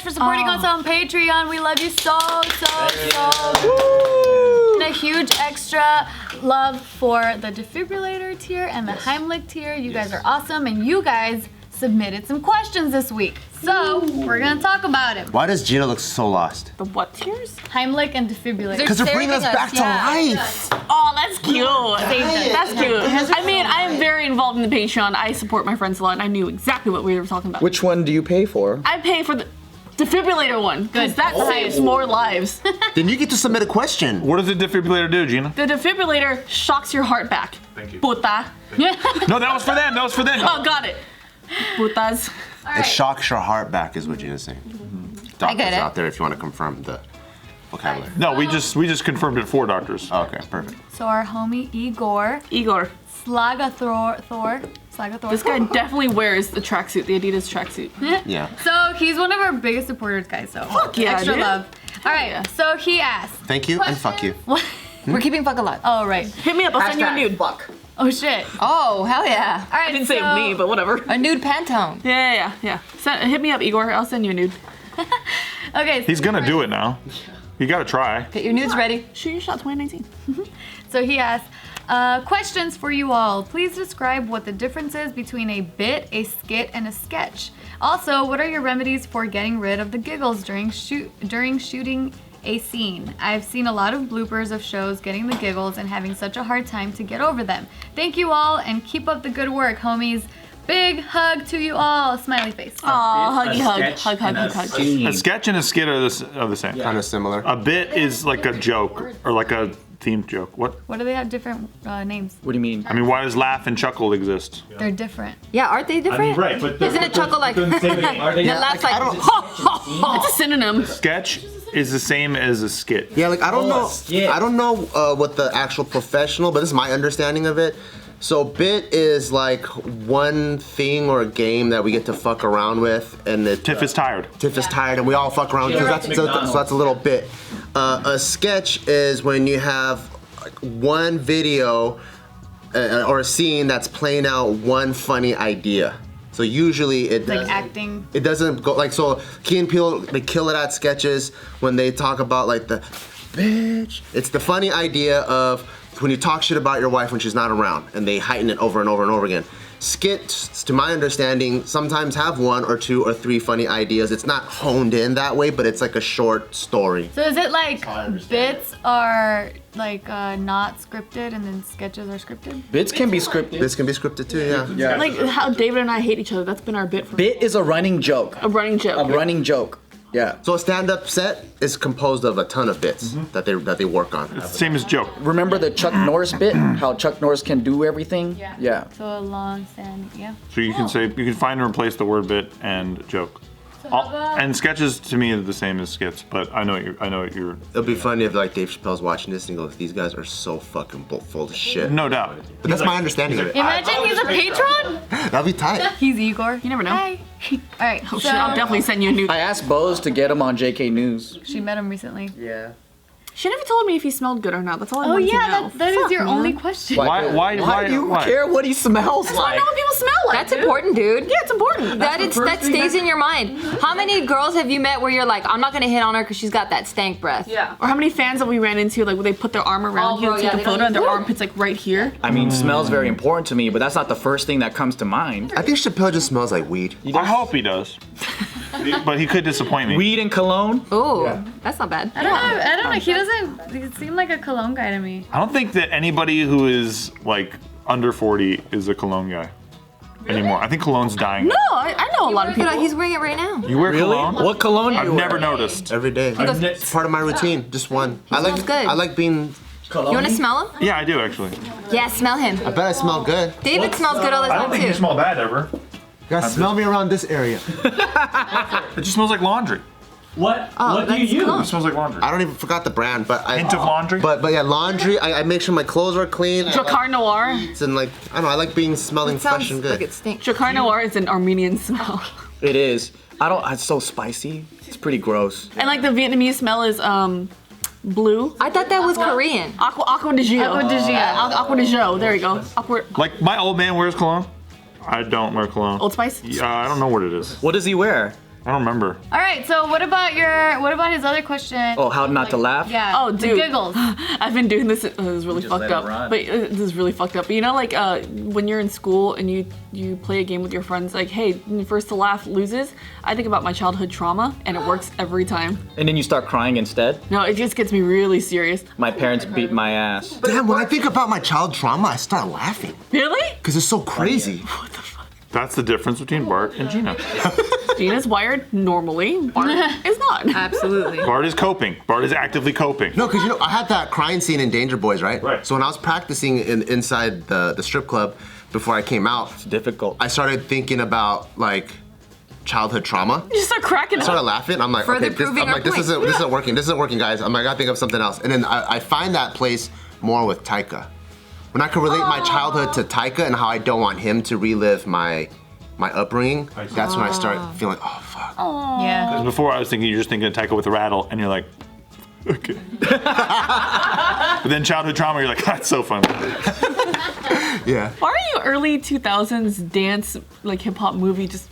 much for supporting us on Patreon. We love you so. And a huge extra love for the defibrillator tier and the Heimlich tier. You guys are awesome, and you guys submitted some questions this week. So, we're gonna talk about it. Why does Gina look so lost? The what tiers? Heimlich and defibrillator. Because they're bringing us back to life. Oh, that's cute. That's cute. I mean, I am very involved in the Patreon. I support my friends a lot, and I knew exactly what we were talking about. Which one do you pay for? I pay for the defibrillator one, because that saves more lives. Then you get to submit a question. What does the defibrillator do, Gina? The defibrillator shocks your heart back. Thank you. Puta. No, that was for them. That was for them. Oh, got it. Putas. It shocks your heart back, is what Gina's saying. Doctors out there, if you want to confirm the vocabulary. No, we just confirmed it for doctors. Oh, okay, perfect. So our homie Igor Slagathor. This guy definitely wears the tracksuit, the Adidas tracksuit. Yeah. So he's one of our biggest supporters, guys. So Fuck yeah, extra dude. love. All right. So he asked. Thank you and fuck you. What? We're keeping fuck alive. Oh right. Hit me up, I'll send you a nude. Fuck. Oh shit. Oh, hell yeah. All right. I didn't say me, but whatever. A nude Pantone. Yeah. Hit me up, Igor. I'll send you a nude. Okay. He's gonna do it now. You gotta try. Get your nudes ready. Shoot your shot 2019. So he asked, questions for you all. Please describe what the difference is between a bit, a skit, and a sketch. Also, what are your remedies for getting rid of the giggles during shooting a scene? I've seen a lot of bloopers of shows getting the giggles and having such a hard time to get over them. Thank you all and keep up the good work, homies. Big hug to you all. Smiley face. Aw, huggy hug. Hug. A sketch and a skit are the same. Kind of similar. A bit is like a joke or like a themed joke. What? What do they have different names? What do you mean? I mean, why does laugh and chuckle exist? They're different. Yeah, aren't they different? but Isn't it chuckle like? Are they That's like. It's a synonym. Sketch is the same as a skit. Yeah, like I don't know. skit. I don't know what the actual professional, but this is my understanding of it. So bit is like one thing or a game that we get to fuck around with, and Tiff is tired. Tiff is tired, and we all fuck around because so that's a little bit. A sketch is when you have like one video or a scene that's playing out one funny idea. So usually it Like acting. It doesn't go like so. Key and Peele, they kill it at sketches when they talk about like the bitch. It's the funny idea of when you talk shit about your wife when she's not around, and they heighten it over and over and over again. Skits, to my understanding, sometimes have one or two or three funny ideas. It's not honed in that way, but it's like a short story. So is it like bits are like not scripted and then sketches are scripted? Bits can be scripted. This can be scripted too, yeah. Like how David and I hate each other. That's been our bit for Bit is a running joke. a running joke. A running joke. Yeah. So a stand-up set is composed of a ton of bits that they work on. It's the same as joke. Remember the Chuck Norris bit? How Chuck Norris can do everything? Yeah. So a long stand, yeah. So you can say you can find and replace the word bit and joke. And sketches to me are the same as skits, but I know what you're. It'll be funny if like Dave Chappelle's watching this and he goes, "These guys are so fucking full of shit." No doubt. But that's my understanding of it. Imagine he's a patron. That'd be tight. He's Igor. You never know. Hi. All right. Oh shit, I'll definitely send you a nude. I asked Bose to get him on JK News. She met him recently. Yeah. She never told me if he smelled good or not. That's all I Oh wanted to yeah, know. that is Fuck, your man. only question. Why do you care what he smells I like? know what people smell like. That's dude. important, dude. Yeah, it's important. That stays in your mind. How many girls have you met where you're like, I'm not gonna hit on her because she's got that stank breath? Yeah. Or how many fans that we ran into, like, where they put their arm around Oh, you bro, and yeah, take they a photo don't and their use it. armpit's like right here? I mean, smell's very important to me, but that's not the first thing that comes to mind. I think Chappelle just smells like weed. I hope he does. But he could disappoint me. Weed and cologne? Ooh, that's not bad. I don't know. He doesn't seem like a cologne guy to me. I don't think that anybody who is like under 40 is a cologne guy anymore. I think cologne's dying. No, I know a lot of people. He's wearing it right now. You wear Really? cologne? What cologne do I've you never wear? noticed. Every day. It's part of my routine. Just one. smells good. I like being. You wanna smell him? Yeah, I do actually. Yeah, smell him. I bet I smell good. David smells good all the time too. smell bad ever. You guys smell me around this area. It just smells like laundry. What? Oh, What do you that's use? cool. It smells like laundry. I don't even forgot the brand, but I. Hint of laundry? But yeah, laundry. I make sure my clothes are clean. Dracar Noir. And like I don't know, I like being smelling It sounds fresh and good. like it stinks. Dracar Noir is an Armenian smell. It is. It's so spicy. It's pretty gross. And like the Vietnamese smell is blue. I thought that was Korean. Aqua de Gio. Aqua de Gio. Aqua de Gio. There you go. Like my old man wears cologne. I don't wear cologne. Old Spice? Yeah, I don't know what it is. What does he wear? I don't remember. All right, so what about his other question? Oh, how not to laugh? Yeah. Oh, the dude. giggles. I've been doing this. This is really just fucked let it up. run. But this is really fucked up. But you know, like when you're in school and you play a game with your friends, like, hey, first to laugh loses. I think about my childhood trauma, and it works every time. And then you start crying instead? No, it just gets me really serious. My parents beat my ass. Damn, when I think about my child trauma, I start laughing. Really? Because it's so crazy. That's the difference between Bart and Gina. Gina's wired normally. Bart is not. Absolutely. Bart is coping. Bart is actively coping. No, because I had that crying scene in Danger Boys, right? Right. So when I was practicing inside the strip club before I came out, It's difficult. I started thinking about like childhood trauma. You just start cracking I started up. laughing. I'm like, Further okay, proving our this point. isn't working. This isn't working, guys. I'm like, I gotta think of something else. And then I find that place more with Taika. When I can relate my childhood to Taika and how I don't want him to relive my upbringing, that's when I start feeling, oh fuck. Yeah. Before I was thinking you're just thinking of Taika with a rattle, and you're like, okay. But then childhood trauma, you're like, that's so fun. Yeah. Why are you early 2000s dance like hip hop movie just?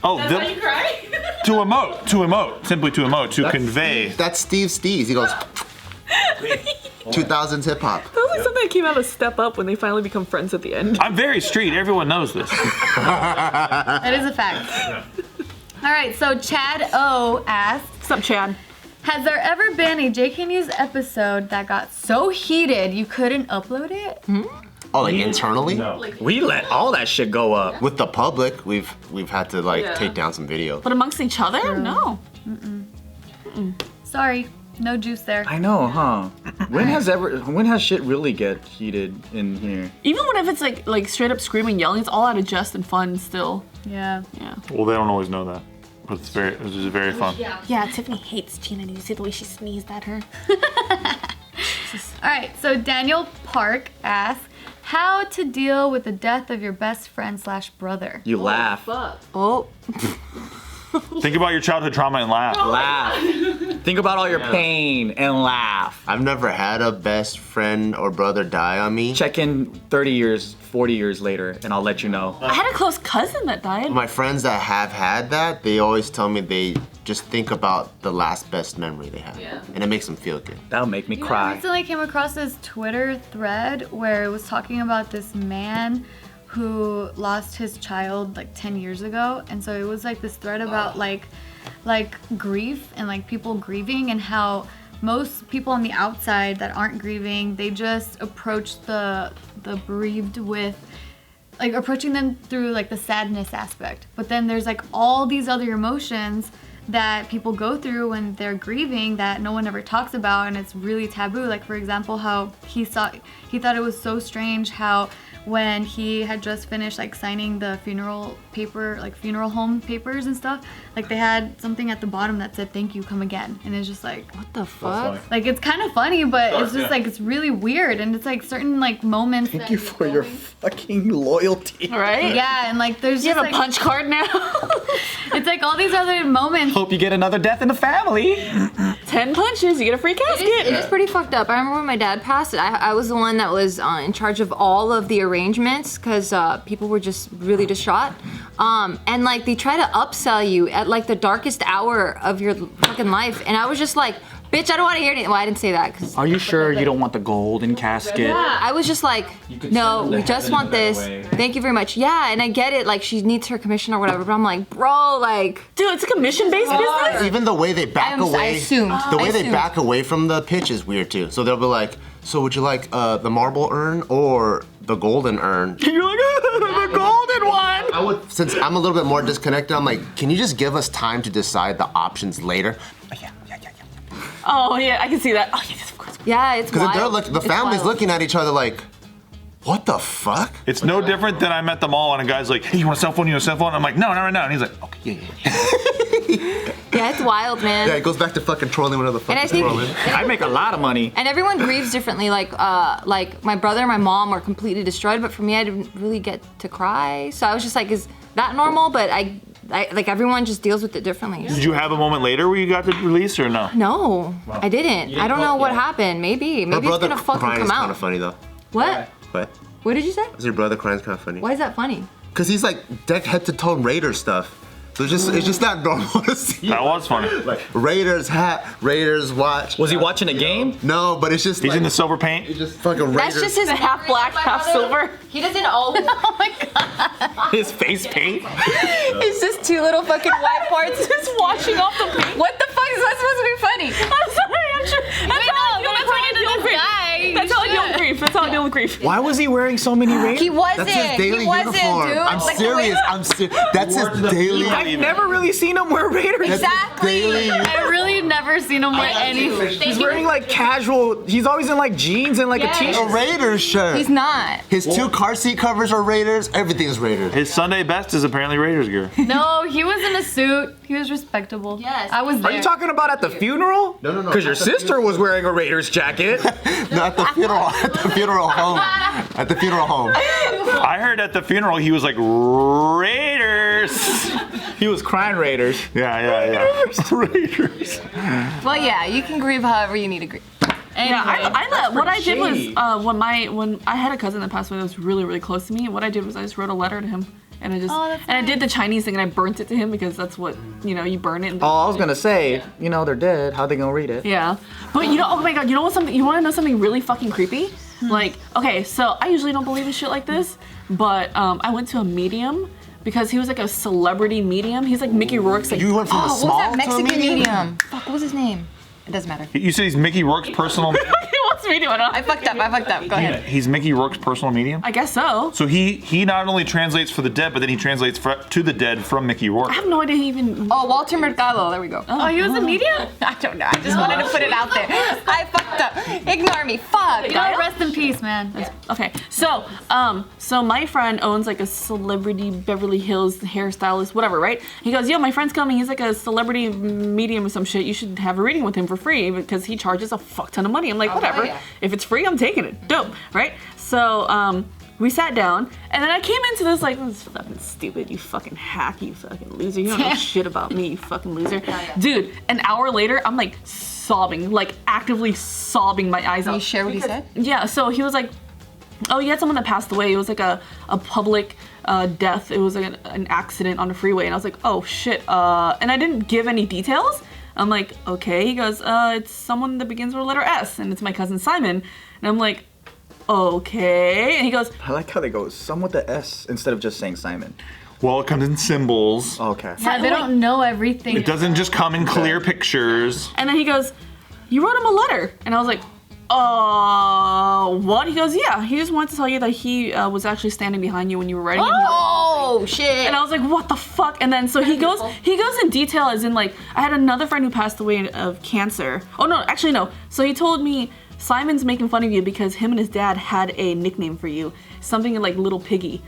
Oh, cry? to emote, simply to emote, to convey. That's Steve Steez. He goes, 2000s hip hop. That was like something that came out of Step Up when they finally become friends at the end. I'm very street. Everyone knows this. That is a fact. All right, so Chad O asks, What's up, Chad? has there ever been a JK News episode that got so heated you couldn't upload it? Oh, like internally? No. We let all that shit go up. With the public, we've had to like take down some video. But amongst each other? No. Sorry, no juice there. I know, huh? When has shit really get heated in here? Even when if it's like straight up screaming, yelling, it's all out of jest and fun still. Yeah. Yeah. Well, they don't always know that. But it's just very fun. Yeah, Tiffany hates Gina. Did you see the way she sneezed at her? All right, so Daniel Park asks, how to deal with the death of your best friend / brother? You laugh. Oh, Think about your childhood trauma and laugh. Laugh. Think about all your pain and laugh. I've never had a best friend or brother die on me. Check in 30 years, 40 years later, and I'll let you know. I had a close cousin that died. My friends that have had that, they always tell me they just think about the last best memory they had. And it makes them feel good. That'll make me I cry. recently came across this Twitter thread where it was talking about this man who lost his child like 10 years ago, and so it was like this thread about like grief and like people grieving, and how most people on the outside that aren't grieving, they just approach the bereaved with like approaching them through like the sadness aspect, but then there's like all these other emotions that people go through when they're grieving that no one ever talks about, and it's really taboo. Like for example, how he thought it was so strange how when he had just finished like signing the funeral paper, like funeral home papers and stuff, like they had something at the bottom that said "Thank you, come again," and it's just like, what the fuck? like it's kind of funny, but it's just like it's really weird, and it's like certain like moments. Thank you for your fucking loyalty. Right? Yeah, and like there's You just have a like, punch card now? it's like all these other moments. Hope you get another death in the family. 10 punches, you get a free casket. It is pretty fucked up. I remember when my dad passed, I was the one that was in charge of all of the arrangements because people were just really distraught. And like they try to upsell you at like the darkest hour of your fucking life, and I was just like, bitch, I don't want to hear anything. Well, I didn't say that because Are you sure you don't want the golden casket? I was just like, no, we just want this. Thank you very much. Yeah, and I get it. Like she needs her commission or whatever, but I'm like, bro, like, Dude, it's a commission-based business? Even the way they back I away, assumed. the way I they assumed. back away from the pitch is weird too. So they'll be like, so would you like the marble urn or the golden urn? You're like, the golden one. I would, since I'm a little bit more disconnected, I'm like, can you just give us time to decide the options later? Yeah. Oh, yeah, I can see that. Oh, yes, of course. yeah, it's Because wild. the It's family's wild. looking at each other like, what the fuck? It's no different than I'm at the mall and a guy's like, hey, you want a cell phone? You want a cell phone? I'm like, no, not right now. And he's like, okay, yeah. Yeah, it's wild, man. Yeah, it goes back to fucking trolling whatever the fuck And I is think- trolling. I make a lot of money. And everyone grieves differently. Like my brother and my mom were completely destroyed, but for me, I didn't really get to cry. So I was just like, is that normal? But I like everyone just deals with it differently. Did you have a moment later where you got the release or no? No, I didn't. I don't know what happened. Maybe Her it's brother gonna fucking crying come is kind out. of funny though. What? What? What did you say? Is your brother crying is kind of funny? Why is that funny? Because he's like decked head to toe Raider stuff. So it's just not normal to see. That was funny. Like Raiders hat, Raiders watch. Was he watching a game? No, but it's just He's like, in the silver paint. it's just fucking Raiders. That's just his half black, half silver. He doesn't always. Oh my god. His face paint? It's just two little fucking white parts just washing off the paint. What the fuck is that supposed to be funny? I'm sorry, I'm sure. That's how I deal with grief. That's how I deal with grief. That's how I deal with grief. Why was he wearing so many Raiders? He wasn't. That's his daily he wasn't, uniform. dude. I'm Like, serious. I'm serious. That's his daily. I've never really seen him wear Raiders. Exactly. I really never seen him wear anything. He's wearing like casual. He's always in like jeans and like Yes. a A t-shirt. Raiders shirt. He's not. His 2 car seat covers are Raiders. Everything is Raiders. His Sunday best is apparently Raiders gear. No, he was in a suit. He was respectable. Yes. I was there. Are you talking about at the funeral? No. Because your At the sister was wearing a Raiders jacket. No, at the funeral. At the funeral home. At the funeral home. I heard at the funeral he was like Raiders. He was crying Raiders. Yeah. Raiders. Well, yeah, you can grieve however you need to grieve. Yeah, what I did was shady. when I had a cousin that passed away that was really, really close to me. What I did was I just wrote a letter to him, and I did the Chinese thing and I burnt it to him because that's what you burn it. And Oh, I was gonna say, they're dead. How they gonna read it? Yeah, but oh my god, you know what? You want to know something really fucking creepy? Like, okay, so I usually don't believe in shit like this, but I went to a medium because he was like a celebrity medium. He's like Mickey Rourke's like. You went from a What was small that Mexican to a medium? medium? Fuck, what was his name? It doesn't matter. You said he's Mickey Rourke's personal. What's medium? I fucked up. Go ahead. He's Mickey Rourke's personal medium. I guess so. So he not only translates for the dead, but then he translates to the dead from Mickey Rourke. I have no idea he even. Oh, Walter Mercado. There we go. Oh, he was a medium? I don't know. I just wanted to put it out there. I fucked up. Ignore me. Fuck. You know, rest in peace, man. Okay, so my friend owns like a celebrity Beverly Hills hairstylist, whatever, right? He goes, yo, my friend's coming. He's like a celebrity medium or some shit. You should have a reading with him for free because he charges a fuck ton of money. I'm like, whatever. yeah. If it's free, I'm taking it. Dope, right? So we sat down, and then I came into this like, this is fucking stupid, you fucking hack, you fucking loser. You don't know shit about me, you fucking loser. Dude, an hour later, I'm like sobbing, like actively sobbing my eyes Can out. you share what he said? Yeah, so he was like, oh, you had someone that passed away. It was like a public death. It was like an accident on the freeway. And I was like, oh shit. And I didn't give any details. I'm like, okay. He goes, it's someone that begins with the letter S, and it's my cousin Simon. And I'm like, okay. And he goes, I like how they go some with the S instead of just saying Simon. Well, it comes in symbols. Okay. Yeah, they don't know everything. It doesn't just come in clear pictures. and then he goes, you wrote him a letter. And I was like, what? He goes, yeah. He just wanted to tell you that he was actually standing behind you when you were writing it. Oh, shit. And I was like, what the fuck? And then so he goes in detail as in like, I had another friend who passed away of cancer. Oh no, actually no. So he told me, Simon's making fun of you because him and his dad had a nickname for you. Something like Little Piggy.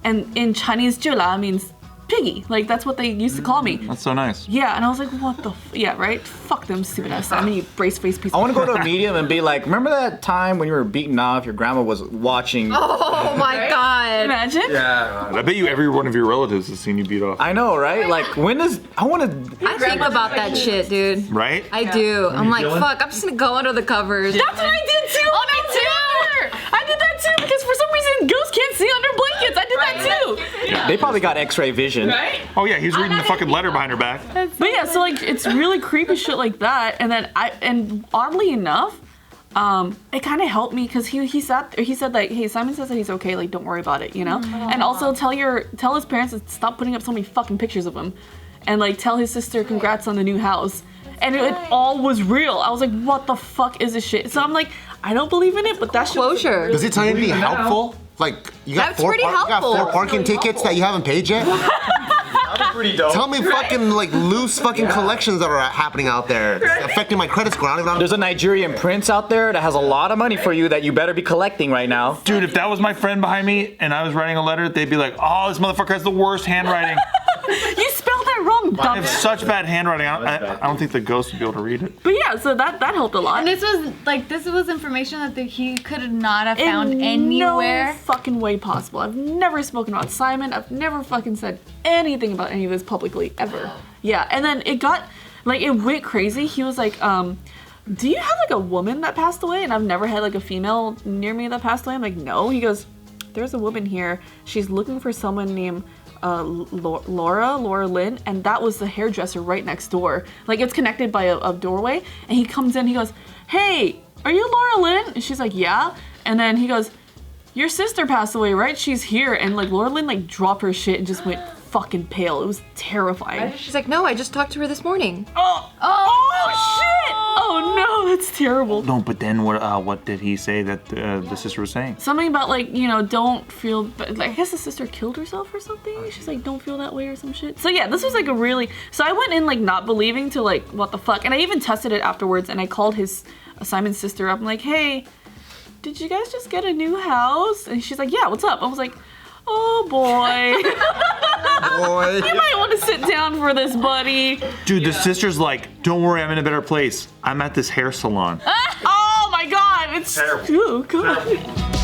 And in Chinese, 舅啦 means piggy. Like that's what they used to call me. That's so nice. Yeah, and I was like, what the yeah, right? Fuck them stupid ass Simon, you brace face piece I of want to go to a medium and be like, remember that time when you were beaten off, your grandma was watching? Oh my god. Imagine? Yeah. I bet you every one of your relatives has seen you beat off. I know, right? Like, when does, I want to, I think about that shit, dude. Right? I do. I'm like, feeling? fuck, I'm just gonna go under the covers. That's what I did too! Oh, me too! I did that too because for some reason ghosts can't see under blankets. I did that too! they probably got x-ray vision. Oh yeah, he's reading the fucking letter behind her back. But yeah, so like it's really creepy shit like that, and then and oddly enough, it kind of helped me because he said like, hey, Simon says that he's okay, like don't worry about it, you know. And also tell his parents to stop putting up so many fucking pictures of him, and like tell his sister congrats on the new house. And it all was real. I was like, what the fuck is this shit? So I'm like, I don't believe in it, but that's Closure. Does he tell you anything helpful? Like you got That's pretty you got helpful. 4 parking tickets that you haven't paid yet? Pretty dope. Tell me fucking like loose fucking collections that are happening out there. It's affecting my credit score. I don't even know. There's a Nigerian prince out there that has a lot of money for you that you better be collecting right now. Dude, if that was my friend behind me and I was writing a letter, they'd be like, oh, this motherfucker has the worst handwriting. You spelled that wrong, I have dumbass. such bad handwriting. I don't think the ghost would be able to read it. But yeah, so that helped a lot. And this was information that he could not have found In anywhere. no fucking way possible. I've never spoken about Simon. I've never fucking said anything about any of this publicly ever. Yeah, and then it went crazy. He was like, do you have like a woman that passed away? And I've never had like a female near me that passed away. I'm like, no. He goes, there's a woman here. She's looking for someone named Laura Lynn, and that was the hairdresser right next door. Like, it's connected by a doorway, and he comes in, he goes, "Hey, are you Laura Lynn?" And she's like, "Yeah." And then he goes, "Your sister passed away, right? She's here." And like Laura Lynn like dropped her shit and just went fucking pale. It was terrifying. She's like, "No, I just talked to her this morning." Oh shit! Oh no, that's terrible. No, but then what did he say that the sister was saying? Something about like, you know, don't feel, like, I guess the sister killed herself or something. She's like, don't feel that way or some shit. So yeah, this was like a really, so I went in like not believing to like, what the fuck? And I even tested it afterwards, and I called Simon's sister up. I'm like, "Hey, did you guys just get a new house?" And she's like, "Yeah, what's up?" I was like, "Oh boy." Boy. You might want to sit down for this, buddy. Dude, the sister's like, "Don't worry, I'm in a better place. I'm at this hair salon." Oh my god, it's Terrible. Oh god.